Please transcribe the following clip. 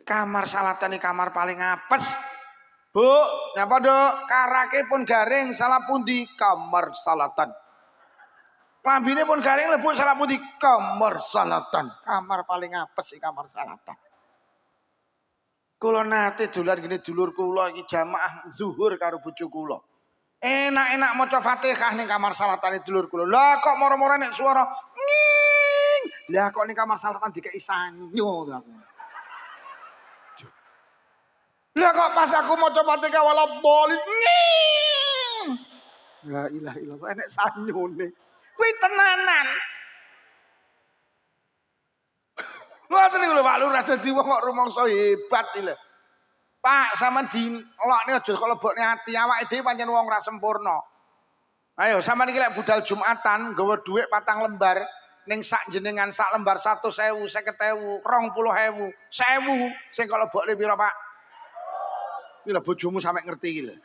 Kamar salatan ini kamar paling apes. Bu, nyapa Dok? Karake pun garing, salah pundi kamar salatan. Lambine pun garing lebu salah pundi kamar salatan. Kamar paling apes sih kamar salatan. Kula nate dolan gini dulur kula iki jamaah zuhur karo bojo kula. Enak-enak maca Fatihah ning kamar salatan dulur kula. Lah kok moro-moro nek swara nging. Lah kok ning kamar salatan dikeki sanyo aku. Lah kok pas aku maca Fatihah waladhdallin nging. La ilaha illallah enek sanyone. Kuwi tenanan. Ngoten niku lho Pak Lurah dadi wong kok rumangsa hebat iki lho. Pak sampean dilokne aja kok lebokne ati awake dhewe pancen wong ra sempurna. Ayo sampean iki lek budal Jumatan nggawa dhuwit 4 lembar ning sak jenengan sak lembar 100.000, 50.000, 20.000, 1000 sing kok lebokne pira Pak? Iki lho bojomu sampe ngerti iki lho.